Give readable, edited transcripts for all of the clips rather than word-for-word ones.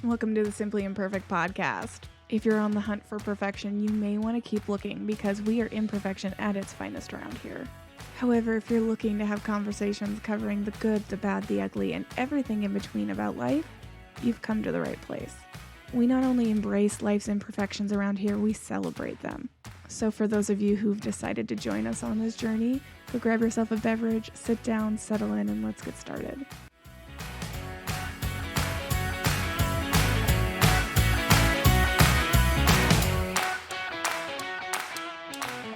Welcome to the Simply Imperfect Podcast. If you're on the hunt for perfection, you may want to keep looking because we are imperfection at its finest around here. However, if you're looking to have conversations covering the good, the bad, the ugly, and everything in between about life, you've come to the right place. We not only embrace life's imperfections around here, we celebrate them. So for those of you who've decided to join us on this journey, go grab yourself a beverage, sit down, settle in, and let's get started.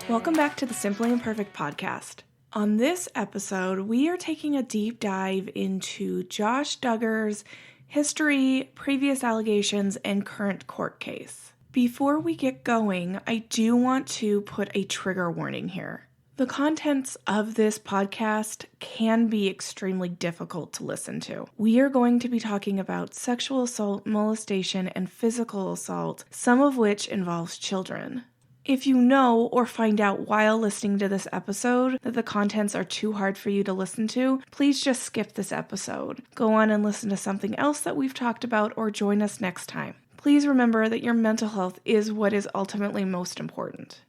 Welcome back to the Simply Imperfect Podcast. On this episode, we are taking a deep dive into Josh Duggar's history, previous allegations, and current court case. Before we get going, I do want to put a trigger warning here. The contents of this podcast can be extremely difficult to listen to. We are going to be talking about sexual assault, molestation, and physical assault, some of which involves children. If you know or find out while listening to this episode that the contents are too hard for you to listen to, please just skip this episode. Go on and listen to something else that we've talked about or join us next time. Please remember that your mental health is what is ultimately most important.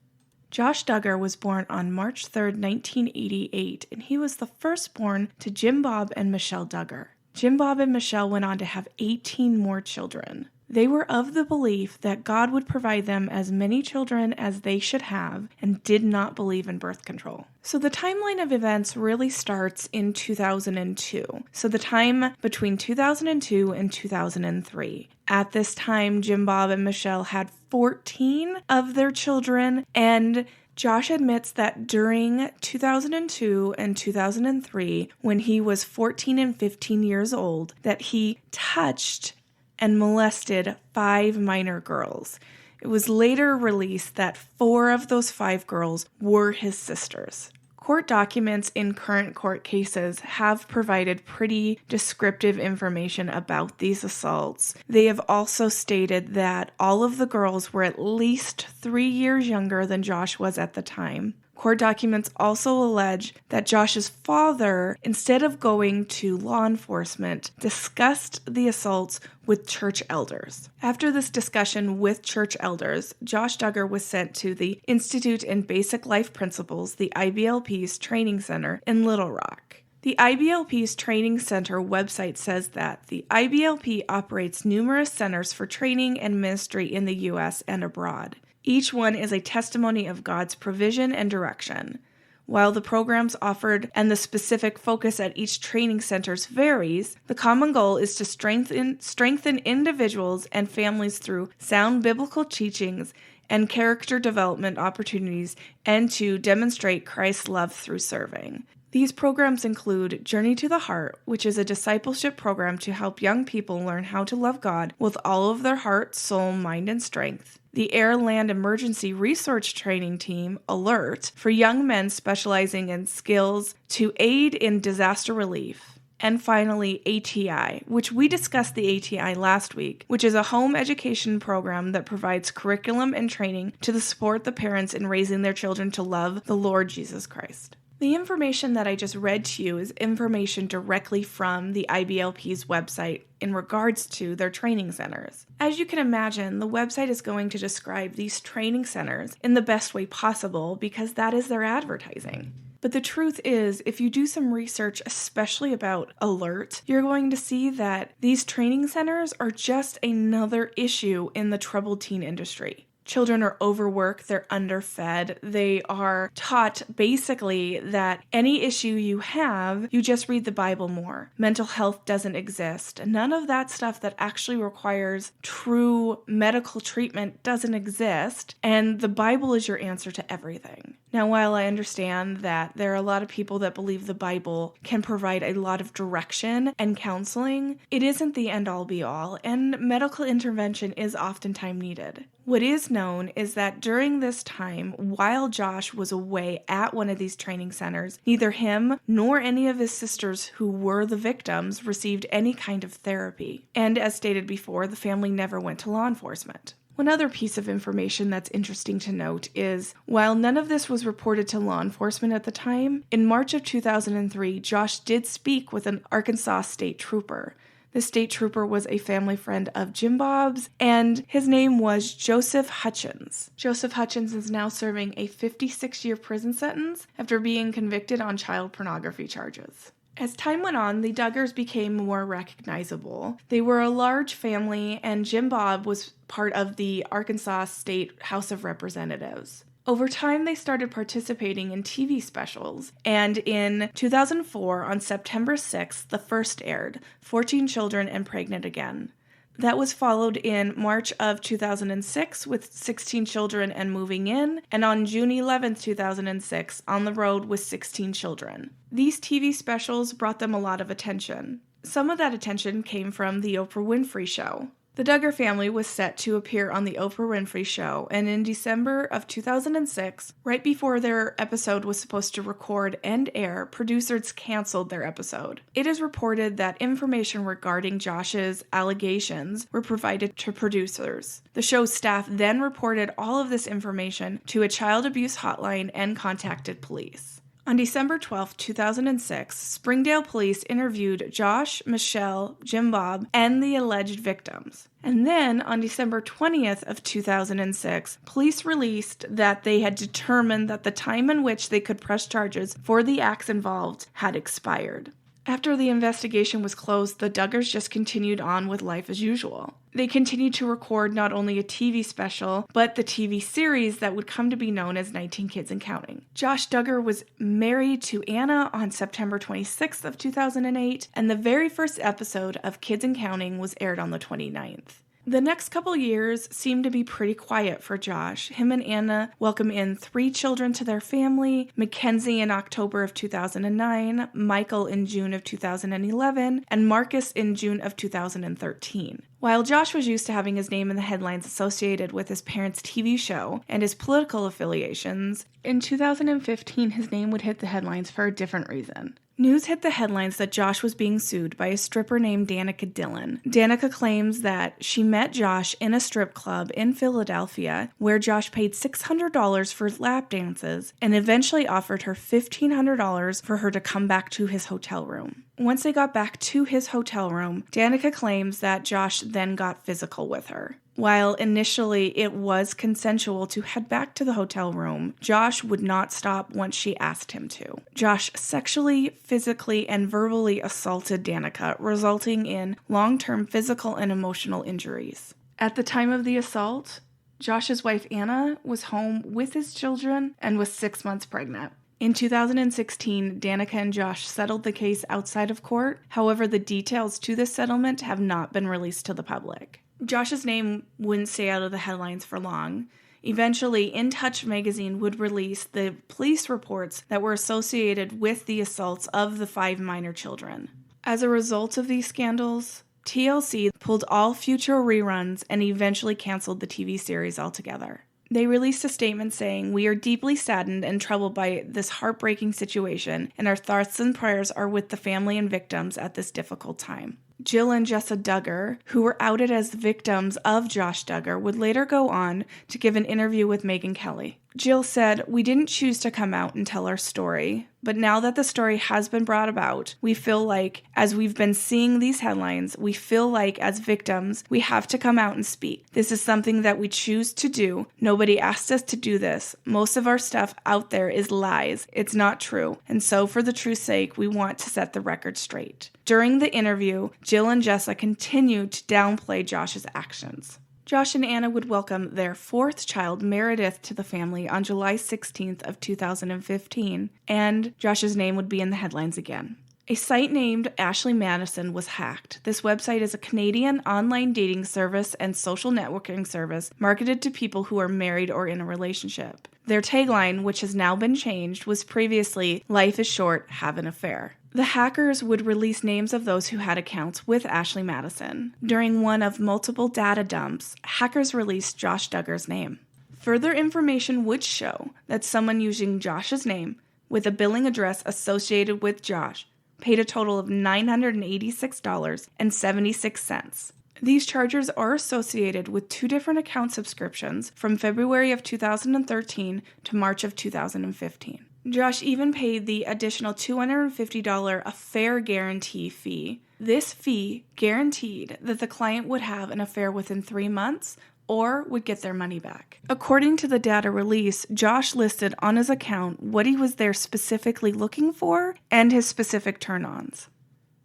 Josh Duggar was born on March 3rd, 1988, and he was the firstborn to Jim Bob and Michelle Duggar. Jim Bob and Michelle went on to have 18 more children. They were of the belief that God would provide them as many children as they should have and did not believe in birth control. So the timeline of events really starts in 2002. So the time between 2002 and 2003. At this time, Jim Bob and Michelle had 14 of their children, and Josh admits that during 2002 and 2003, when he was 14 and 15 years old, that he touched and molested 5 minor girls. It was later released that 4 of those 5 girls were his sisters. Court documents in current court cases have provided pretty descriptive information about these assaults. They have also stated that all of the girls were at least 3 years younger than Josh was at the time. Court documents also allege that Josh's father, instead of going to law enforcement, discussed the assaults with church elders. After this discussion with church elders, Josh Duggar was sent to the Institute in Basic Life Principles, the IBLP's training center in Little Rock. The IBLP's training center website says that the IBLP operates numerous centers for training and ministry in the U.S. and abroad. Each one is a testimony of God's provision and direction. While the programs offered and the specific focus at each training centers varies, the common goal is to strengthen individuals and families through sound biblical teachings and character development opportunities, and to demonstrate Christ's love through serving. These programs include Journey to the Heart, which is a discipleship program to help young people learn how to love God with all of their heart, soul, mind, and strength. The Air Land Emergency Resource Training Team, ALERT, for young men specializing in skills to aid in disaster relief. And finally, ATI, which we discussed the ATI last week, which is a home education program that provides curriculum and training to support the parents in raising their children to love the Lord Jesus Christ. The information that I just read to you is information directly from the IBLP's website in regards to their training centers. As you can imagine, the website is going to describe these training centers in the best way possible because that is their advertising. But the truth is, if you do some research, especially about ALERT, you're going to see that these training centers are just another issue in the troubled teen industry. Children are overworked, they're underfed, they are taught basically that any issue you have, you just read the Bible more. Mental health doesn't exist. None of that stuff that actually requires true medical treatment doesn't exist, and the Bible is your answer to everything. Now, while I understand that there are a lot of people that believe the Bible can provide a lot of direction and counseling, it isn't the end-all be-all, and medical intervention is oftentimes needed. What is known is that during this time, while Josh was away at one of these training centers, neither him nor any of his sisters who were the victims received any kind of therapy. And as stated before, the family never went to law enforcement. One other piece of information that's interesting to note is, while none of this was reported to law enforcement at the time, in March of 2003, Josh did speak with an Arkansas state trooper. The state trooper was a family friend of Jim Bob's, and his name was Joseph Hutchins. Joseph Hutchins is now serving a 56-year prison sentence after being convicted on child pornography charges. As time went on, the Duggars became more recognizable. They were a large family, and Jim Bob was part of the Arkansas State House of Representatives. Over time, they started participating in TV specials, and in 2004, on September 6th, the first aired, 14 Children and Pregnant Again. That was followed in March of 2006 with 16 Children and Moving In, and on June 11th, 2006, On the Road with 16 Children. These TV specials brought them a lot of attention. Some of that attention came from The Oprah Winfrey Show. The Duggar family was set to appear on The Oprah Winfrey Show, and in December of 2006, right before their episode was supposed to record and air, producers canceled their episode. It is reported that information regarding Josh's allegations were provided to producers. The show's staff then reported all of this information to a child abuse hotline and contacted police. On December 12, 2006, Springdale police interviewed Josh, Michelle, Jim Bob, and the alleged victims. And then, on December 20th of 2006, police released that they had determined that the time in which they could press charges for the acts involved had expired. After the investigation was closed, the Duggars just continued on with life as usual. They continued to record not only a TV special, but the TV series that would come to be known as 19 Kids and Counting. Josh Duggar was married to Anna on September 26th of 2008, and the very first episode of Kids and Counting was aired on the 29th. The next couple years seemed to be pretty quiet for Josh. Him and Anna welcome in 3 children to their family, Mackenzie in October of 2009, Michael in June of 2011, and Marcus in June of 2013. While Josh was used to having his name in the headlines associated with his parents' TV show and his political affiliations, in 2015 his name would hit the headlines for a different reason. News hit the headlines that Josh was being sued by a stripper named Danica Dillon. Danica claims that she met Josh in a strip club in Philadelphia where Josh paid $600 for lap dances and eventually offered her $1,500 for her to come back to his hotel room. Once they got back to his hotel room, Danica claims that Josh then got physical with her. While initially it was consensual to head back to the hotel room, Josh would not stop once she asked him to. Josh sexually, physically, and verbally assaulted Danica, resulting in long-term physical and emotional injuries. At the time of the assault, Josh's wife Anna was home with his children and was 6 months pregnant. In 2016, Danica and Josh settled the case outside of court. However, the details to this settlement have not been released to the public. Josh's name wouldn't stay out of the headlines for long. Eventually, In Touch magazine would release the police reports that were associated with the assaults of the 5 minor children. As a result of these scandals, TLC pulled all future reruns and eventually canceled the TV series altogether. They released a statement saying, "We are deeply saddened and troubled by this heartbreaking situation, and our thoughts and prayers are with the family and victims at this difficult time." Jill and Jessa Duggar, who were outed as the victims of Josh Duggar, would later go on to give an interview with Megyn Kelly. Jill said, "We didn't choose to come out and tell our story, but now that the story has been brought about, we feel like, as we've been seeing these headlines, we feel like as victims, we have to come out and speak. This is something that we choose to do. Nobody asked us to do this. Most of our stuff out there is lies. It's not true. And so for the truth's sake, we want to set the record straight." During the interview, Jill and Jessa continued to downplay Josh's actions. Josh and Anna would welcome their 4th child, Meredith, to the family on July 16th of 2015, and Josh's name would be in the headlines again. A site named Ashley Madison was hacked. This website is a Canadian online dating service and social networking service marketed to people who are married or in a relationship. Their tagline, which has now been changed, was previously, "Life is short, have an affair." The hackers would release names of those who had accounts with Ashley Madison. During one of multiple data dumps, hackers released Josh Duggar's name. Further information would show that someone using Josh's name with a billing address associated with Josh paid a total of $986.76. These charges are associated with 2 different account subscriptions from February of 2013 to March of 2015. Josh even paid the additional $250 affair guarantee fee This fee guaranteed that the client would have an affair within 3 months or would get their money back. According to the data release, Josh listed on his account what he was there specifically looking for and his specific turn-ons.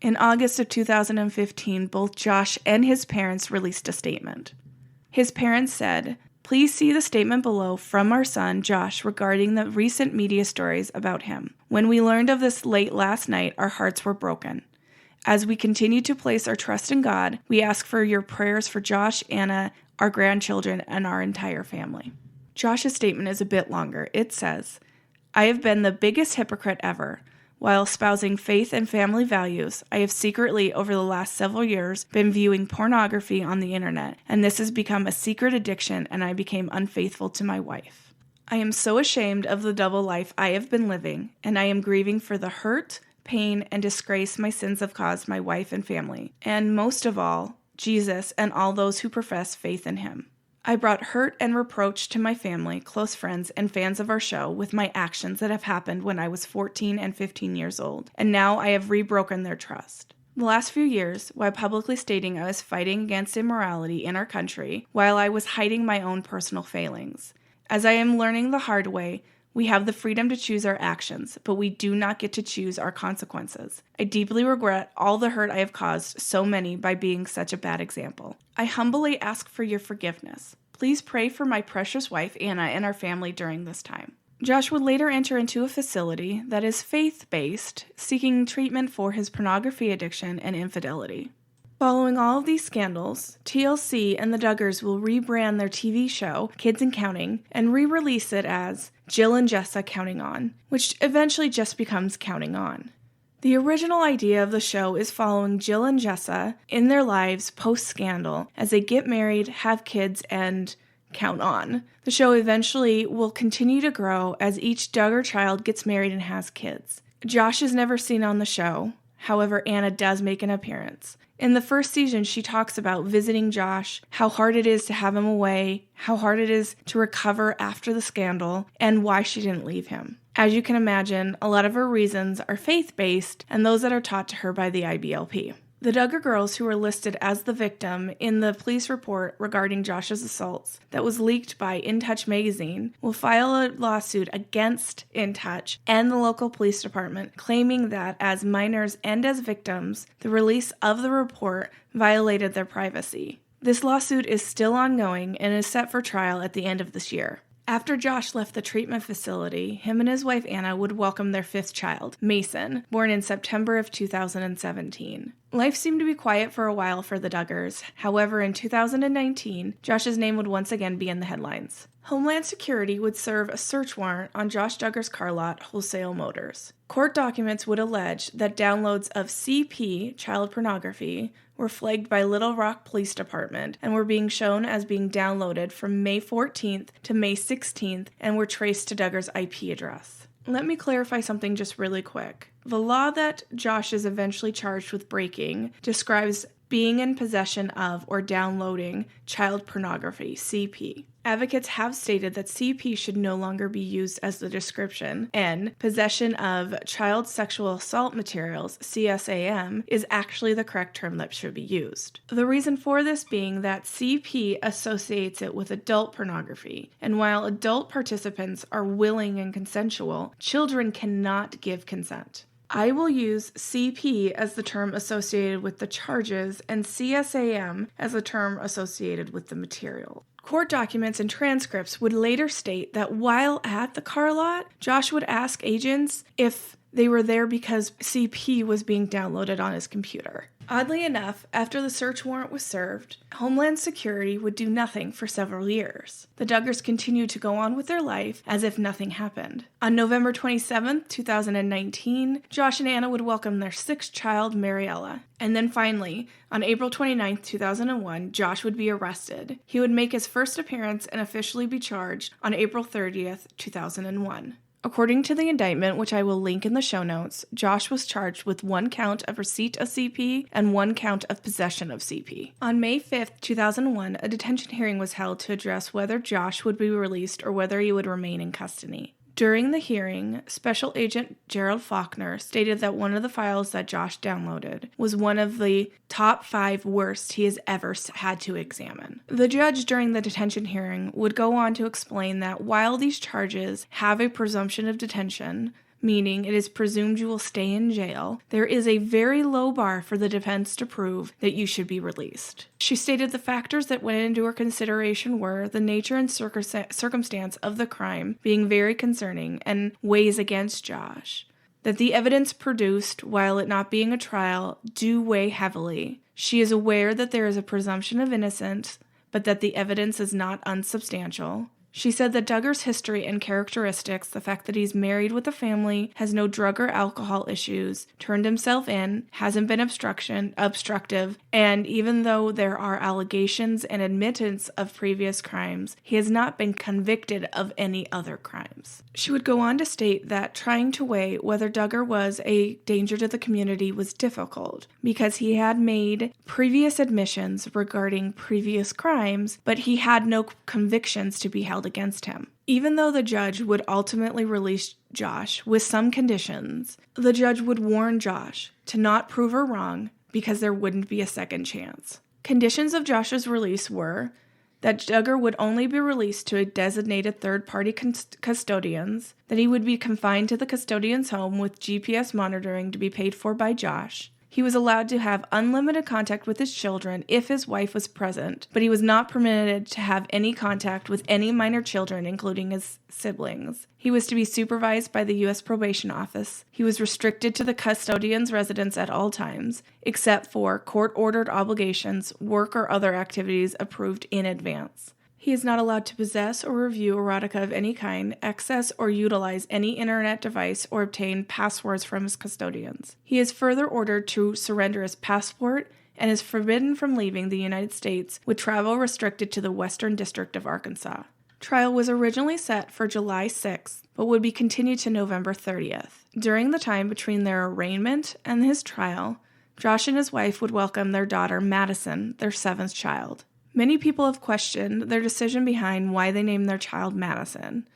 In August of 2015, both Josh and his parents released a statement. His parents said, "Please see the statement below from our son, Josh, regarding the recent media stories about him. When we learned of this late last night, our hearts were broken. As we continue to place our trust in God, we ask for your prayers for Josh, Anna, our grandchildren, and our entire family." Josh's statement is a bit longer. It says, "I have been the biggest hypocrite ever. While espousing faith and family values, I have secretly, over the last several years, been viewing pornography on the internet, and this has become a secret addiction, and I became unfaithful to my wife. I am so ashamed of the double life I have been living, and I am grieving for the hurt, pain, and disgrace my sins have caused my wife and family, and most of all, Jesus and all those who profess faith in him. I brought hurt and reproach to my family, close friends, and fans of our show with my actions that have happened when I was 14 and 15 years old, and now I have rebroken their trust. The last few years, while publicly stating I was fighting against immorality in our country, while I was hiding my own personal failings. As I am learning the hard way, we have the freedom to choose our actions, but we do not get to choose our consequences. I deeply regret all the hurt I have caused so many by being such a bad example. I humbly ask for your forgiveness. Please pray for my precious wife, Anna, and our family during this time." Josh would later enter into a facility that is faith-based, seeking treatment for his pornography addiction and infidelity. Following all of these scandals, TLC and the Duggars will rebrand their TV show, Kids and Counting, and re-release it as Jill and Jessa Counting On, which eventually just becomes Counting On. The original idea of the show is following Jill and Jessa in their lives post-scandal as they get married, have kids, and count on. The show eventually will continue to grow as each Duggar child gets married and has kids. Josh is never seen on the show. However, Anna does make an appearance. In the first season, she talks about visiting Josh, how hard it is to have him away, how hard it is to recover after the scandal, and why she didn't leave him. As you can imagine, a lot of her reasons are faith-based and those that are taught to her by the IBLP. The Duggar girls who were listed as the victim in the police report regarding Josh's assaults that was leaked by In Touch magazine will file a lawsuit against In Touch and the local police department, claiming that as minors and as victims, the release of the report violated their privacy. This lawsuit is still ongoing and is set for trial at the end of this year. After Josh left the treatment facility, him and his wife Anna would welcome their 5th child, Mason, born in September of 2017. Life seemed to be quiet for a while for the Duggars. However, in 2019, Josh's name would once again be in the headlines. Homeland Security would serve a search warrant on Josh Duggar's car lot, Wholesale Motors. Court documents would allege that downloads of CP, child pornography, were flagged by Little Rock Police Department and were being shown as being downloaded from May 14th to May 16th and were traced to Duggar's IP address. Let me clarify something just really quick. The law that Josh is eventually charged with breaking describes being in possession of or downloading child pornography, CP. Advocates have stated that CP should no longer be used as the description, and possession of child sexual assault materials, CSAM, is actually the correct term that should be used. The reason for this being that CP associates it with adult pornography, and while adult participants are willing and consensual, children cannot give consent. I will use CP as the term associated with the charges and CSAM as the term associated with the material. Court documents and transcripts would later state that while at the car lot, Josh would ask agents if they were there because CP was being downloaded on his computer. Oddly enough, after the search warrant was served, Homeland Security would do nothing for several years. The Duggars continued to go on with their life as if nothing happened. On November 27, 2019, Josh and Anna would welcome their 6th child, Mariella. And then finally, on April 29, 2001, Josh would be arrested. He would make his first appearance and officially be charged on April 30th, 2001. According to the indictment, which I will link in the show notes, Josh was charged with 1 count of receipt of CP and 1 count of possession of CP. On May 5th, 2001, a detention hearing was held to address whether Josh would be released or whether he would remain in custody. During the hearing, Special Agent Gerald Faulkner stated that one of the files that Josh downloaded was one of the top 5 worst he has ever had to examine. The judge during the detention hearing would go on to explain that while these charges have a presumption of detention, meaning it is presumed you will stay in jail, there is a very low bar for the defense to prove that you should be released. She stated the factors that went into her consideration were the nature and circumstance of the crime being very concerning and weighs against Josh, that the evidence produced, while it not being a trial, do weigh heavily. She is aware that there is a presumption of innocence, but that the evidence is not unsubstantial. She said that Duggar's history and characteristics, the fact that he's married with a family, has no drug or alcohol issues, turned himself in, hasn't been obstructive, and even though there are allegations and admittance of previous crimes, he has not been convicted of any other crimes. She would go on to state that trying to weigh whether Duggar was a danger to the community was difficult because he had made previous admissions regarding previous crimes, but he had no convictions to be held against him. Even though the judge would ultimately release Josh with some conditions, the judge would warn Josh to not prove her wrong because there wouldn't be a second chance. Conditions of Josh's release were that Duggar would only be released to a designated third-party custodians, that he would be confined to the custodian's home with GPS monitoring to be paid for by Josh. He was allowed to have unlimited contact with his children if his wife was present, but he was not permitted to have any contact with any minor children, including his siblings. He was to be supervised by the U.S. Probation Office. He was restricted to the custodian's residence at all times, except for court-ordered obligations, work, or other activities approved in advance. He is not allowed to possess or review erotica of any kind, access or utilize any internet device, or obtain passwords from his custodians. He is further ordered to surrender his passport and is forbidden from leaving the United States, with travel restricted to the Western District of Arkansas. Trial was originally set for July 6th, but would be continued to November 30th. During the time between their arraignment and his trial, Josh and his wife would welcome their daughter, Madison, their 7th child. Many people have questioned their decision behind why they named their child Madison.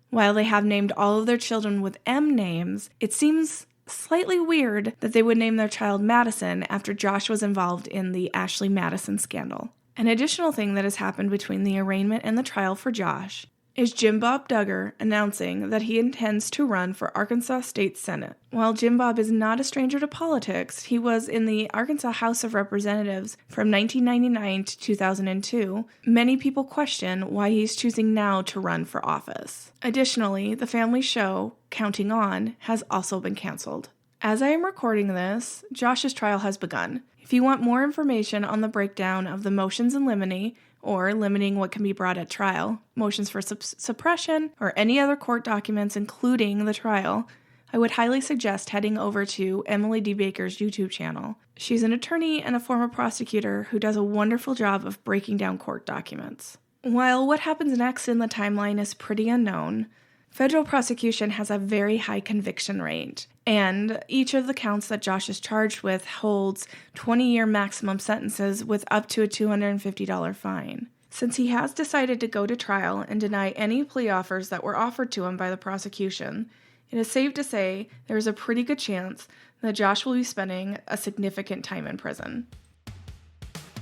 While they have named all of their children with M names, it seems slightly weird that they would name their child Madison after Josh was involved in the Ashley Madison scandal. An additional thing that has happened between the arraignment and the trial for Josh is Jim Bob Duggar announcing that he intends to run for Arkansas State Senate. While Jim Bob is not a stranger to politics, he was in the Arkansas House of Representatives from 1999 to 2002. Many people question why he's choosing now to run for office. Additionally, the family show, Counting On, has also been canceled. As I am recording this, Josh's trial has begun. If you want more information on the breakdown of the motions in limine, or limiting what can be brought at trial, motions for suppression, or any other court documents including the trial, I would highly suggest heading over to Emily D. Baker's YouTube channel. She's an attorney and a former prosecutor who does a wonderful job of breaking down court documents. While what happens next in the timeline is pretty unknown, federal prosecution has a very high conviction rate, and each of the counts that Josh is charged with holds 20-year maximum sentences with up to a $250 fine. Since he has decided to go to trial and deny any plea offers that were offered to him by the prosecution, it is safe to say there is a pretty good chance that Josh will be spending a significant time in prison.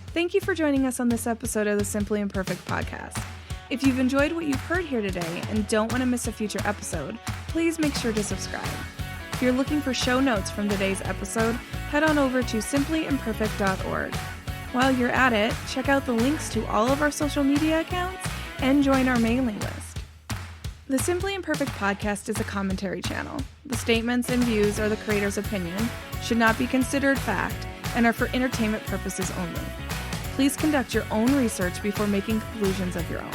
Thank you for joining us on this episode of the Simply Imperfect Podcast. If you've enjoyed what you've heard here today and don't want to miss a future episode, please make sure to subscribe. If you're looking for show notes from today's episode, head on over to simplyimperfect.org. While you're at it, check out the links to all of our social media accounts and join our mailing list. The Simply Imperfect Podcast is a commentary channel. The statements and views are the creator's opinion, should not be considered fact, and are for entertainment purposes only. Please conduct your own research before making conclusions of your own.